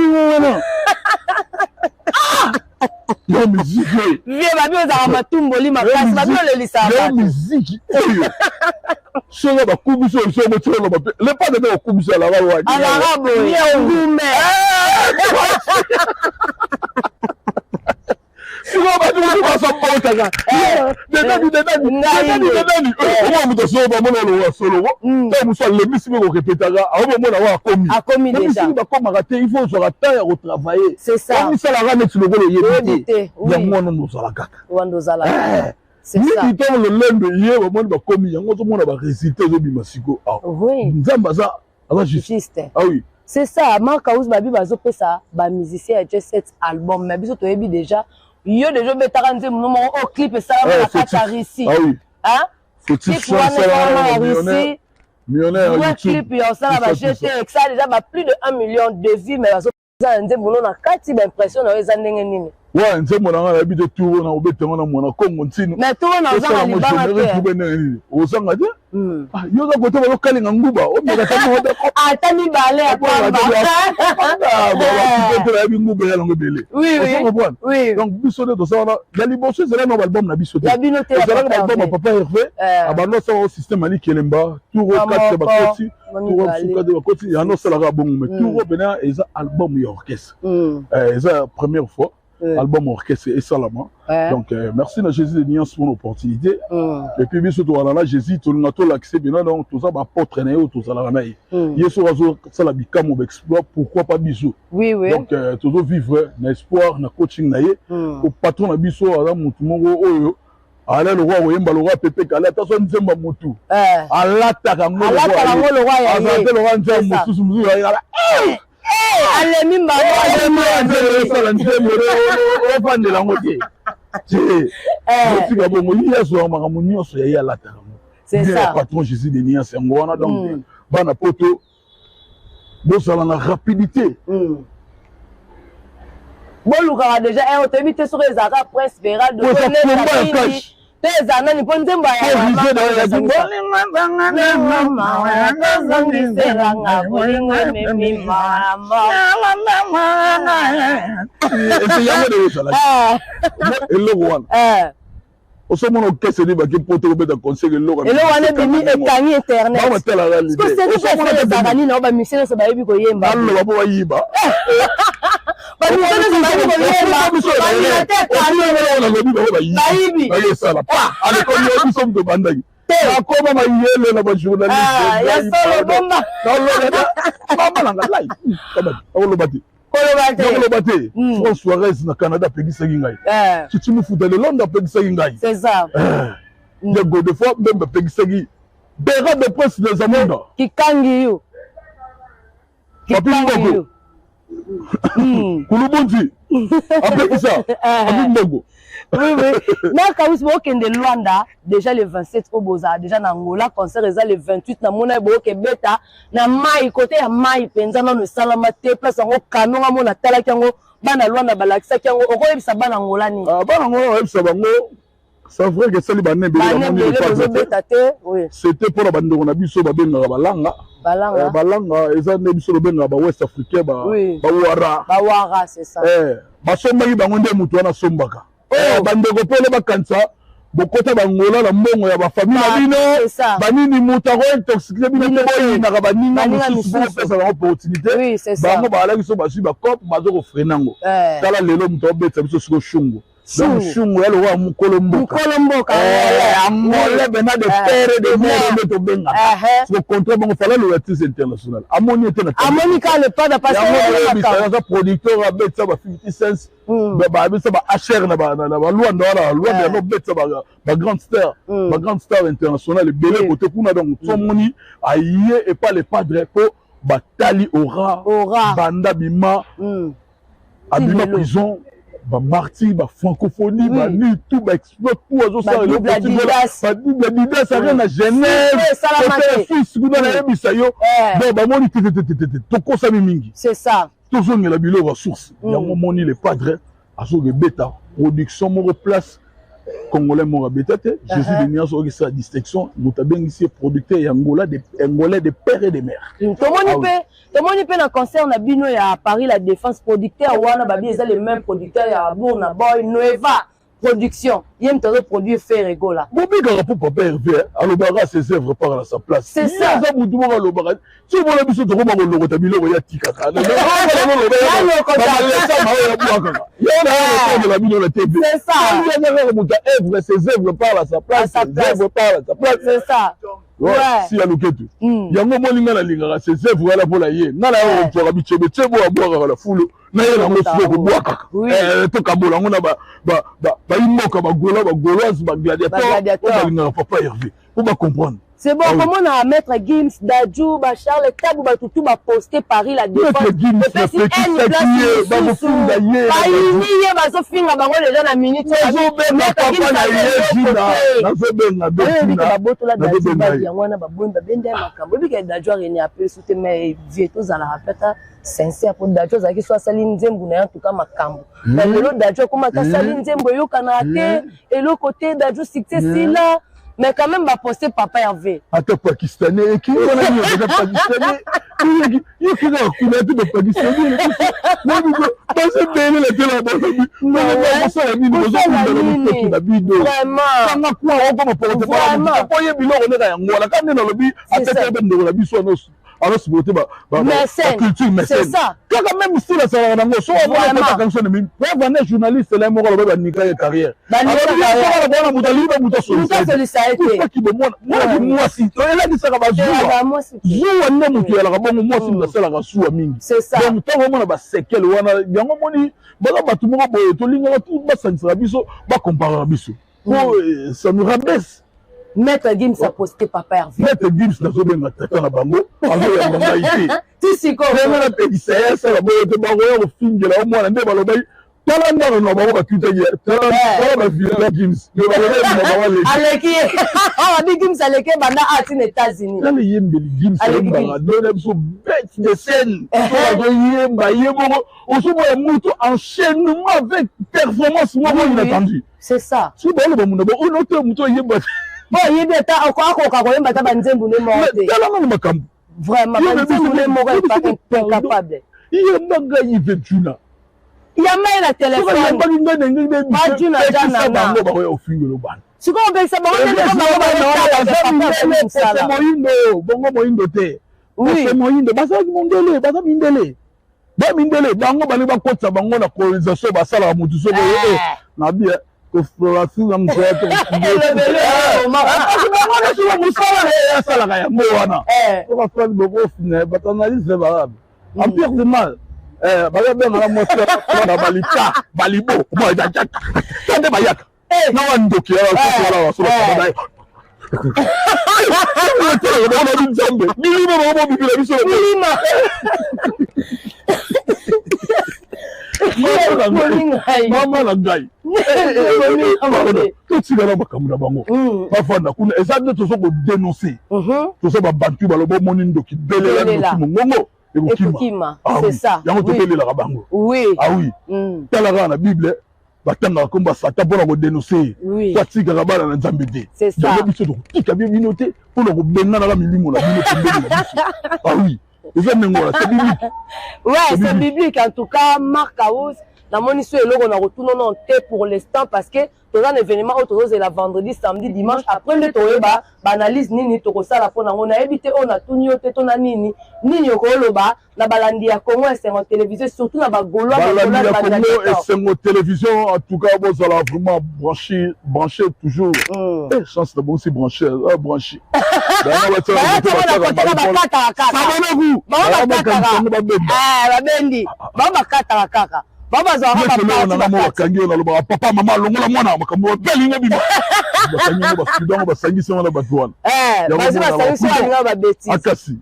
yo musique vie ba bio za matumboli makasi ba bio le lisaba yo musique sono ba kubiso so mo tolo ba le pas de ba kubiso la wa arabe ye ngume sigo ba tu ba so potaka de nani o mo to so ba mo lo wa solo to mo so le misi ko répétaka a mo na wa komi déjà ba koma raté il faut so rata ya retravailler c'est ça on sala ga net le golo yebité ya mo no sala kaka wando zala c'est ça ni to le lembe ye ba mo ba komi yango to mo na ba résultat zo bi masiko oui nzamba za aba juste ah oui C'est ça, Marcaus Babi bazo pesa ba musicien a déjà cet album mais biso toyebi déjà yo déjà betaka nze mon au clip ça la kata ici. Ah oui. Hein? Faut-il changer ici? Millionnaire un clip et ça va jeter ça déjà plus de 1 million de vues mais bazo nze bono na kati ba impression na eza ndenge nini. Ouais, nze mona nga bi de tour na obetenga na mona Congo ntino. Mais tour na za li ba te. Osanga de? Ah, yo za kote ba kalinga nguba, o meka ta mo de. Atani balé à Pamba. Ah, ba ba bi nguba ya longo belé. Oui. Oui. Donc biso de to ça na la liboso c'est un album na biso. La binoté c'est un album papa Hervé. Abano ça au système ali kelemba, tour 4 ba koti, tour 4 ba koti, ya no sala ga bon mais tour bena eza album ya orchestre. Eza première fois. Album orchestre et salama. Donc merci à Jésus de Niance pour l'opportunité. Et puis bien surtout là Jésus tout le monde l'accès bien donc tout ça va pas traîner tout ça là naï. Yesu razo ça la bikam au exploit pourquoi pas bisou. Oui. Donc toujours vivre l'espoir na coaching naïe au patron na biso ala mutu mongo oyo ala le roi oyemba le roi Pepe kala attention nzemba mutu. Ala taka ngo le roi ya. Azate le roi nzemba mutu mutu ya. Allez, mimba, c'est ça. Patron Jésus de Niance, donc, bana poto, bosala na rapidité. Bon, Luka déjà, on t'a mis sur les arabes, Prince Vera, de les années, ils vont dire, François Rez na Canada pegisaki ngai. Tu me fous dans le Londres pegisaki ngai. C'est ça. De go de fois même pegisaki. Bera de presse des Amanda. Qui kangi yo. Papi Mbogo. Kulubunzi. Après ça. Papi Mbogo. Oui. Na Kaous Bokende Luanda déjà le 27 au Boza déjà na Angola concert eza le 28 na mona boke beta na mai côté ya mai penza na no salama te place ngo kanonga mona tala kyango bana Luanda balakisa kyango okoyebisa bana Angola ni. Bana Angola oyebisa bango c'est vrai que c'est les bannes oui. C'était pour la bande on a biso ba benga balanga. Balanga eza ne biso benga ba West Africain ba wara c'est ça. Ba somba yi bango nde mutu wana sombaka. Bandeko pole bakanisa bokota bangola na mbongo ya ba famille na bino banini muta ko intoxiquer bino boyi na baninga mususu pesa ba opportunité bango bala biso basu ba cop bazo ko frenango tala lelo muto obetsa biso siko shungu donc shungu yalo wa mukolomboka amole bena de père de mère de tobenga so contrat bango fala le artiste international amoni était na amoni ka le pas de passer le producteur abetsa ba 50 cents ba bisa ba HR na ba Luanda wala Luanda no betsa ba grande star internationale belé côté kuna donc somoni aye et pas les padres pour batali aura banda bima abima prison ba martyr ba francophonie ba ni tout ba exploit tout azo ça le double didas ça rien na Genève côté fils kuna na yebisa yo donc ba moni to ko sa mingi c'est ça toujours ngela bilo ressources ya moni les padres azo ge beta production mo place congolais mo beta te Jésus de Niance au sa distinction mutabengi ici producteur ya Angola de père et de mère tout le monde peut dans concert na bino ya Paris la défense producteur wana babi eza les mêmes producteurs ya Bourna Boy Nueva production yem to produire Ferrego là bobi ka pour papa Hervé alobara ses œuvres par à sa place c'est ça ça butu mo alobara tu bona biso to ko ba logo ta biloko ya tika kana c'est ça ses œuvres par à sa place c'est ça ouais si ya loketu yango molinga na lingaka ses œuvres là pour la ye na la on pour bichebe tebo aboira la foule na ye na mosuko ko boaka to kabola ngona ba imoka ba gauloise ba gladiateur ba lingaka papa Hervé pour ba comprendre C'est bon, comment on a mettre Gims, Dadju, Charles, Tabou, tout va poster Paris la défense. sincère pour Dadju azaki soit sali nzembo na en tout cas makambo na lelo Dadju comme ka sali nzembo yo kana te et le côté Dadju succès c'est là mais quand même va poster papa Hervé ata pakistanais qui on a dit pakistanais il qui a coulé de pakistanais mais pas c'est bien la télé pas ça la mine la vidéo vraiment kana kwa on peut pas pour y bilo on est là ngwa quand on lobby ata ben de la biso no alors c'est pour la culture mais c'est ça quand même si la ça na ngo so on va pas comme ça mais vraiment journaliste là mo ba nika carrière alors il va mutali ba mutasolisaité moi si to ela ni saka bazua zuwa nne mutu ya la bongo moi si na sala ka suwa mingi c'est ça donc to mo na ba sekel wana yango moni ba batu mo boye to linga tout ba sansira biso ba comparer biso ça nous rabaisse. Maître Gims a posté papa Hervé. Maître Gims n'a pas bien attaqué la bango. Alors il a mandaité. Tu sais quoi? Vraiment la pédicée, ça la bonne de bango au film de la au moins ndé balobai. Tala ndaro na bango ka tuta ya. Tala ba villa Gims. Le balobai na bango le. Aleki. Ah bi Gims aleki banda ati aux États-Unis. Là le yembe Gims ba donner so bête de scène. Ba yemba yebo au somo ya mutu enchaînement avec performance moi inattendu. C'est ça. Si ba le ba muna ba on note mutu yemba. Bon, il y a des vraiment, pas incapable. Il y a un il y a même la téléphone. Tu comprends ça? Exploration dans mon théâtre. On va faire beaucoup de but analyse c'est valable. En pire de mal, bah bien la moitié on a balita, balibo, moi d'attaque. Tande bayak. Non on doki là sur la Maman la gaille. Tout ce que bakamuna bango. Bafanda kuna ezande to soko dénoncer. To so ba bantu ba lobo monindo ki belela no mongo. Ekokima. C'est ça. Yango to belela ka bango. Oui. Ah oui. Tala na Bible batanga komba sata pour ko dénoncer. Kwa tika ka bana na Nzambe te. C'est ça. Donc biso to tika bien minoté pour ko benga na la milimo la minoté. Ah oui. C'est biblique. Ouais, c'est biblique. En tout cas, Marc Aous, la monition est là, on a retourné en tête pour l'instant parce que tout un événement autour de la vendredi, samedi, dimanche. Après le tour, analyse nini to ça la fois on a évité on a tout nioté on a nini okoloba la balandi ya Congo et c'est en télévision surtout la bagolo et c'est en télévision en tout cas bon ça l'a vraiment branché toujours et chance de bon aussi branché Baba papa maman longola mwana makambo belinga bima bakanyi ba student ba sangisi wana ba douane bazi ba sangisi wana ba bêtise akasi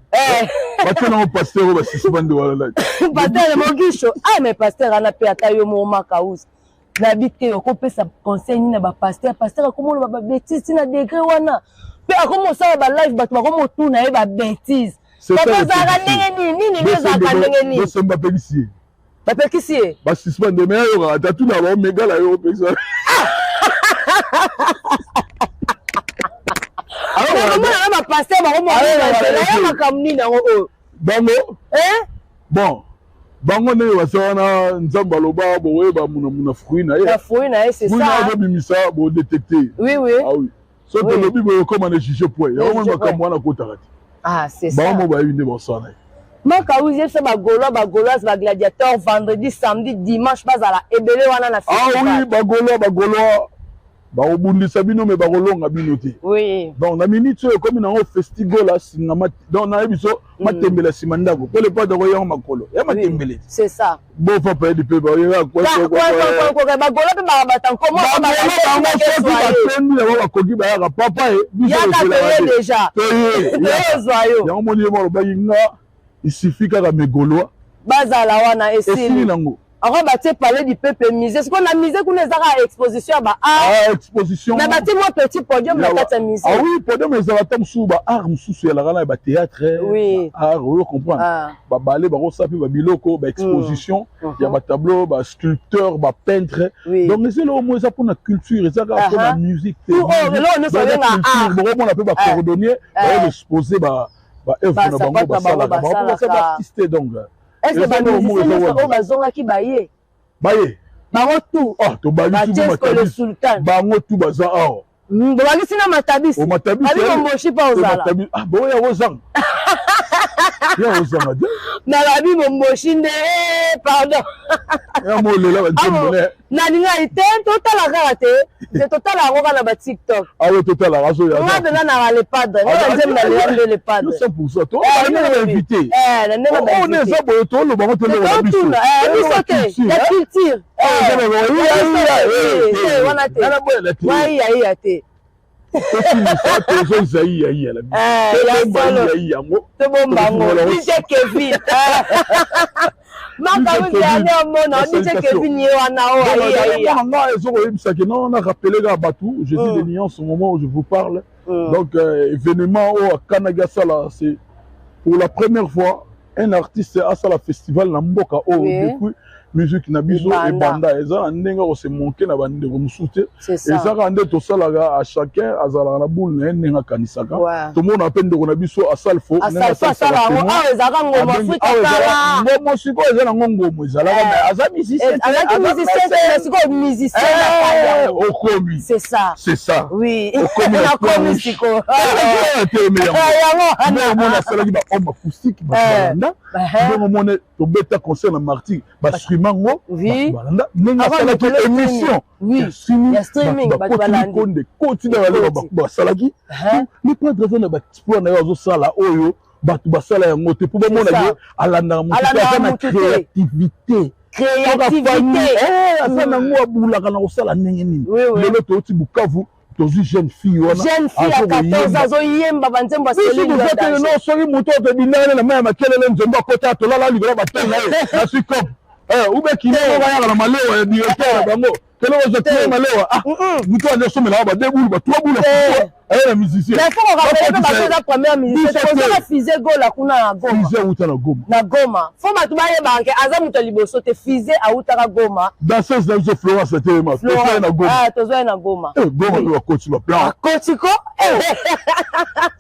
batena au pasteur ba sisbande wala pasteur Mogisho mais pasteur ana pe atayo mo Makaus na bité ko pesa conseil ni na ba pasteur akomo ba bêtise na degré wana pe akomo sa ba live ba akomo tuna e ba bêtise papa zara nini za kanenge ni so mba pelicier papa kisier ba suspend mais yo ata tout na ba méga la yo pesa alors on va passer ba mo la makamni na o bango bon bango ne wasana nzamba loba bo we ba muna fruit na ye c'est ça on bimisa bo détecter oui ah oui so to lobi bo comme on juger point ya on makamwa na kotarati c'est ça bango ba yinde bo sana Makaus c'est bagolois ba gladiateur vendredi samedi dimanche bazala ebele wana na oui bagolois baobundisa bino me bakolonga bino te. Oui. Donc na minute oyo comme na festival la singama donc na biso matembele simandako pour le pas de voyant makolo ya matembele. C'est ça. Bon faut pas de peu ba ya quoi quoi bagolo pe ba batan comment ba ba kogi ba ya papa ya ta déjà. Ya zoyo. Ya moni mo ba yinga il suffit kaka megolo bazala wana esili nango. Alors, tu parler du peuple musée. Ce qu'on a misé, qu'on les a exposition, exposition. Mais tu moi petit podium, la tête musée. Ah oui, podium, mais ça va tomber sous art, sous la rana, théâtre. Oui. Art, vous comprenez. Ballet, rosapi, biloko, exposition. Il y a tableau, sculpteur, peintre. Donc, c'est là au moins ça pour la culture, ça pour la musique. Oh, là, on est sur art. On a pu coordonner, exposer, artiste donc. Est-ce que les musiciens qui baillent? Baillent. Bango tout. Ah, to baillent tout le sultan. Bango tout baza ah. Bango sina matabisi. O matabisi. Bali momboshi pa ozala. Ah, bon ya ozang. Ya ozang. Na labi momboshi nde pardon. Ya mo lela ba ndimole. Na ninga ite total la karate. C'est total la roka na ba TikTok. Ah oui, total la raso ya. Moi de là na le padre. Moi j'aime la lande le padre. C'est pour ça. Toi, on est invité. On est ça pour toi le bango te le biso. La culture. Jésus de Lyon, ce moment où je vous parle. Donc, événement au Kanagasala, c'est pour la première fois un artiste à la festival Namboka depuis musique na biso et banda eza ndenga ko se monter na bande ko musute et ça rende to salaga à chacun azala na boule na ndenga kanisaka tout monde appelle ko na biso asal fo na sala ah ezaka ngoma futa kala ngoma siko eza na ngoma ezala ka aza musicien siko musicien okomi c'est ça oui okomi siko on a sala ki ba homme acoustique ba banda donc on est to beta concert na martyr ba mango oui salaki émission oui ya streaming ba balandi continue ba salaki mais pas de raison na ba exploit na yo sala oyo ba sala yango te pour mona ye alanda mo créativité asa nango abulaka na kosala ndenge nini lelo toti Bukavu tozi jeune fille wana à 14 azoyemba banzembo aselinga non soki moto te binana na maya makelele nzembo akota tolala libera batanga na sukom ube kino bayaka na malewa ya directeur bango kelo ozotie malewa mutu ande somela ba debulu ba trois bulu na musicien mais faut rappeler que ba première musicien c'est Fizé Gola kuna na Goma Fizé uta na Goma faut matu ba yeba ke aza mutu liboso te Fizé auta ka Goma danseuse na biso Florence c'était ma tozo na Goma tozo na Goma Goma ba coach ba plan coach ko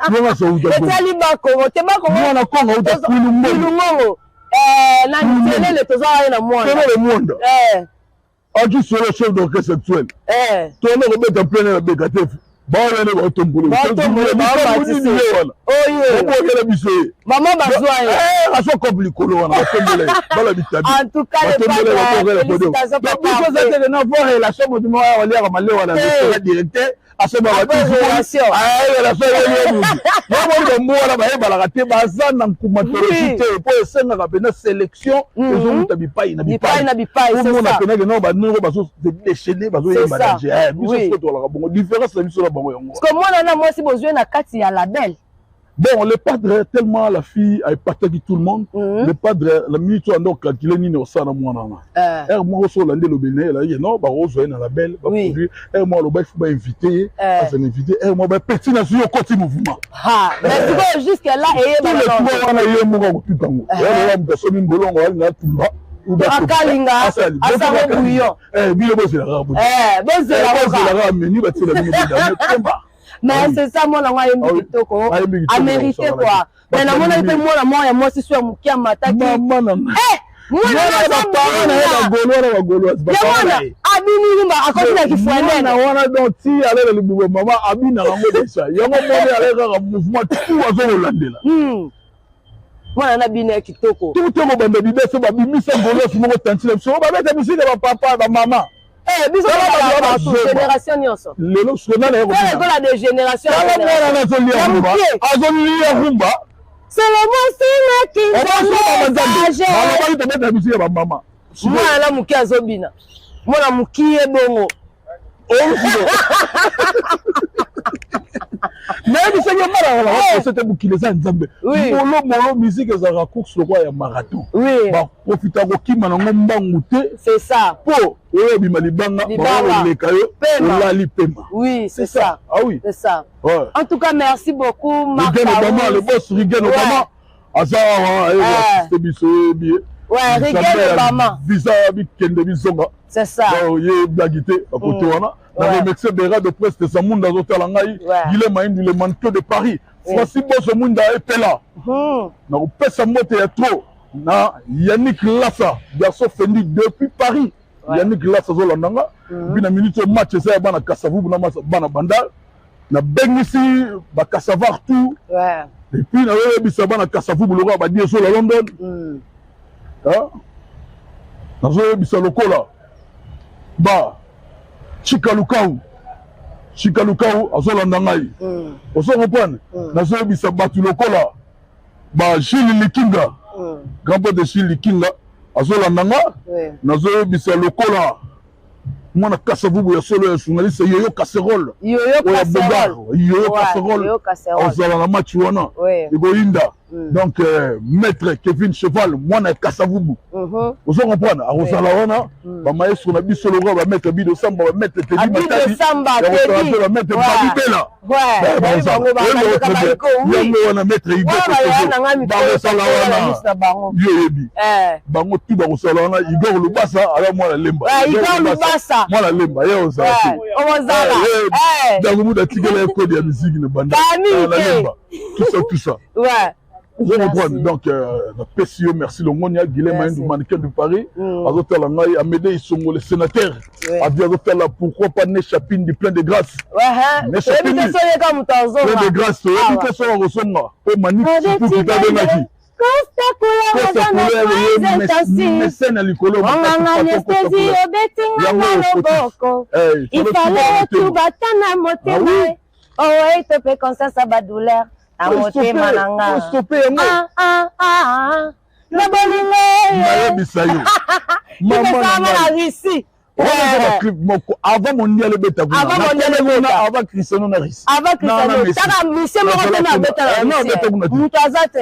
Florence uta Goma etali ba Kongo te ba Kongo na Kongo uta kulungongo na nitelele tozo na mwana le monde aju sur le chef d'orchestre actuel tourne remettre en plein la bégatif baona ne ba tombolo maman bazwa aso complicolo wana tombolo bala bitabi en tout cas les na voir la chambre du mois wali ka malewa la directeur asema relation mwana bayebala te baza na nkumatologie te po esengaka pena sélection ezomuta bipai na bipai omona penake no banongo bazo déchaîner bazoyeba danger biso soki tolaka bongo différence na biso na bango yango parce que mwana na mwasi bozwi na kati ya label. Bon, le padre, tellement la fille a épaté tout le monde, le padre, la minute où on a calculé, il y a ça dans mon âme. Moi, je suis allé au Bénin, il y a non, je suis allé à la belle, moi, il faut inviter, moi, petit nation, côté mouvement. Ah, mais tu vois, jusqu'à là, et tout le monde, Akalinga, asaro bouillon. Mais c'est ça, moi, la kitoko, a mérité quoi. Mais la monnaie était moi, et moi, c'est sûr, qui a m'attaqué. Moi, on a bien kitoko. Tout le monde a dit que c'est pas bimisa ngolo, c'est mon tanti, c'est pas bête musique de papa, de maman. Eh, biso la génération nyonso. Lelo sona na ko. La de génération. Rumba. C'est le mot qui maman. Moi la muki azobina. Moi la muki ebongo. Mais c'était bouquille ça nzambe. Molo musique za course le roi ya marathon. Oui. Ba profita ko kima na ngombangu te. C'est ça. Po oyo bima libanga ba le kayo olali pema. Oui, c'est ça. Ah oui. C'est ça. Ouais. En tout cas, merci beaucoup Marc. Obama, le boss Rigen Obama. Asa c'était biso bien. Ouais, Rigen Obama. Visa bi kende bizonga. C'est ça. Ye blagité à côté wana. Na remercier Bera de presse de Samunda Zotel Ngai. Il est maïn le manteau de Paris. Francis Boss Munda est là. Na opesa mote ya trop. Na Yannick Lassa, garçon fendi depuis Paris. Yannick Lassa zo landanga. Bina minute match ça bana Kassavu na bana bandal. Na bengisi ba Kassavar tout. Ouais. Et puis na bisa bana Kassavu bulora ba die zo la London. Hein? Na zo bisa lokola. Ba Chikalukau azolanda ngai oso comprendre nazoyebisa bato lokola ba Gilles Likinga grand-père de Gilles Likinga azolanda nga nazoyebisa lokola mwana Kassavubu ya solo ya journaliste Yoyo Casserole azala na match wana ekoyinda donc maître Kevin Cheval mwana Kassavubu ozo comprendre azala wana ba maestro na biso loko ba maître Bido Samba ba maître Teddy Matadi ba maître Babitela yango wana maître Igo bazala wana yoyebi bango tu bazala wana Igor Lubasa ala mwana lemba mwana lemba ye ozala donc muda tikela code ya musique ne banda lemba tout ça vous comprenez donc PCO merci le Monia Guilhem Maïndou mannequin de Paris azotel ngai Amédée Isongo le sénateur a dit azotel pourquoi pas né chapine de plein de grâce né chapine plein de grâce et so resonga o manif tout qui t'a donné qui avant mondial beta avant Cristiano na risque avant Cristiano taka mise mo ko na beta na mutu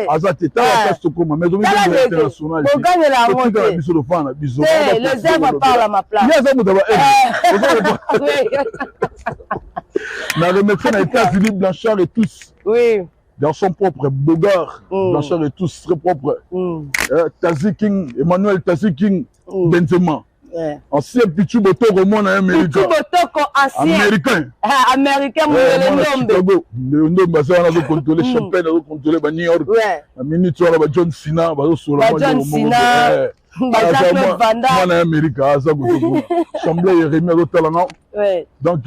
azate ta passe comme mais on est international on gagne la montée biso de fana biso les œuvres parlent à ma place yes on doit na remercier na États-Unis Blanchard et tous dans son propre Bogart Blanchard et tous très propre Tazi King Emmanuel Tazi King Benzema ancien Pichu Botoko mwana américain américain le ndombe basa na contrôler champagne na contrôler ba New York na minute wala ba John Cena ba so la mwana américain aza ko semblait Jérémy Rotalanga donc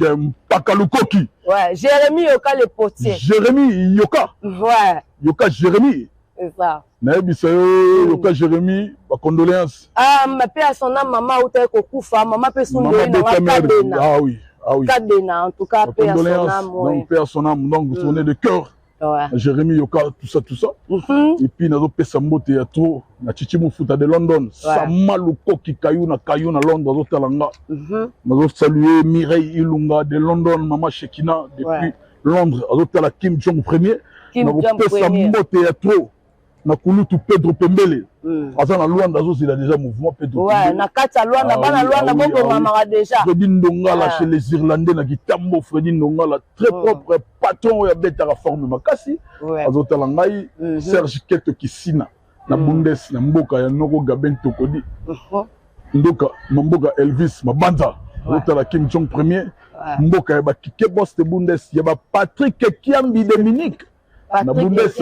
Pakalukoki Jérémy Yoka le potier Jérémy Yoka Jérémy ça naebisa yo Yoka Jérémy ba condoléances ma paix à son âme maman uta ko kufa maman pe sundo na kadena kadena en tout cas paix à son âme donc paix à son âme donc tourner de cœur Jérémy Yoka tout ça et puis nazo pesa mbote ya trop na Chichi Mufuta de London Samalu Koki kayu na London nazo talanga nazo saluer Mireille Ilunga de London maman Shekina depuis Londres nazo tala Kim Jong Premier nazo pesa mbote ya trop na kulutu Pedro Pembele aza na Luanda il a déjà mouvement Pedro Pembele na kati ya Luanda bana Luanda bongo mama déjà Freddy Ndongala chez les Irlandais na Kitambo Freddy Ndongala très propre patron ya beta la forme makasi azotala ngai Serge Keto Kisina na Bundes na mboka ya Noko Gaben Tokodi ndoka mboka Elvis Mabanda azotala Kim Jong Premier mboka ya ba Kike Boss de Bundes ya ba Patrick Kiambi Dominique na Bundes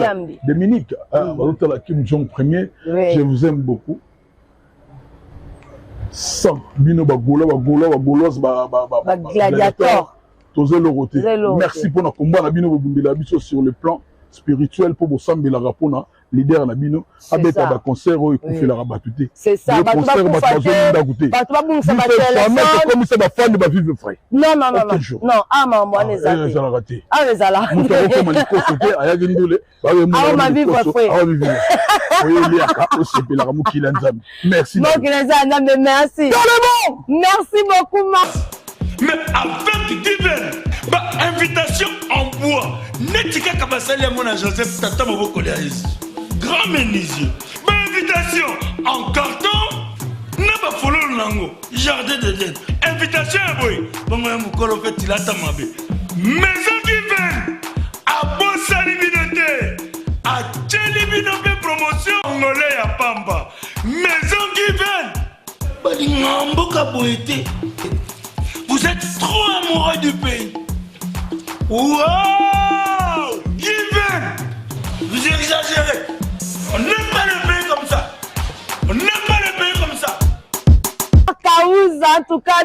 Dominique la Kim Jong Premier je vous aime beaucoup sans bino bagola gladiateur toze le roté merci pour na combat na bino bobundela biso sur le plan spirituel pour bosambela rapona leader na bino abeta ba concert oyo ekufelaka bato te. C'est ça, bato babungisa ba téléphone comme ça ba fan ba vivre frais. Non, ama mwana ezate. Ah ezala. Muto ko mali ko sote ayaki ndule ba we mwana. Ah ma vivre frais. Ah vivre. Oyo aka osepela ka mukila nzambe. Merci. Mukila nzambe, merci. Merci beaucoup ma. Mais avec Given, invitation en bois. Netika Kabasali à mon Joseph Tata Moboko grand menuisier. Invitation en carton. N'a pas follow nango. Jardin de dette. Invitation à boy. Bon, Mokolo fait il a tamabé. Maison Given. À Bossali Binote. À Tchelibinope promotion. Angolais à Pamba. Maison Given. Balingambo Kaboete. Vous êtes trop amoureux du pays. Wow! Given! Vous exagérez. On n'aime pas le pays comme ça. On n'aime pas le pays comme ça. Kaouz, en tout cas,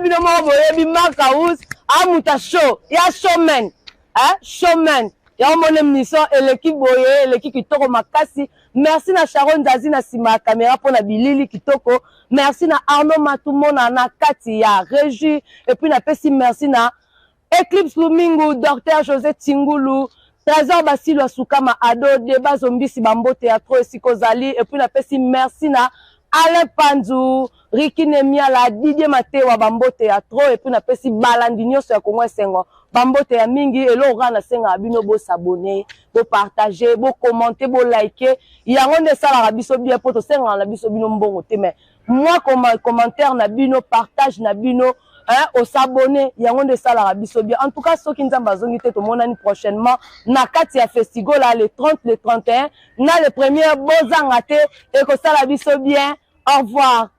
Kaouz, Amuta show. Il y a showman. Hein? Showman. Il y a mon émission et l'équipe Boye, l'équipe Kitoko Makasi. Merci na Sharon Zazi na sima caméra pour na Bilili Kitoko. Merci na Arnaud Matoumo na Kati ya Régie. Et puis na pesi merci na Eclipse Lumingu, Docteur José Tingulu, Trésor Basilo Soukama Ado, Débat Zombisi Bambo Théâtre Sikozali. Et puis na pesi merci na Ale Panzou, Ricky Nemiala, Didier Matewa Bambo Théâtre. Et puis na pesi Balandinho sur Kongo Sengo. Bambo Théâtre Mingi et l'Oran Senga Abino Bo s'abonner, bo partager, bo commenter, bo liker. Il y a un de ça la rabiso bien pour te senga la biso bino mbongo te mais moi comme commentaire na bino partage na bino hein au s'abonner il y a un de ça la rabiso bien. En tout cas ceux qui nous ambazongi te mon année prochainement na kati ya festival là le 30 le 31 na le premier bozangate et que ça la biso bien. Au revoir.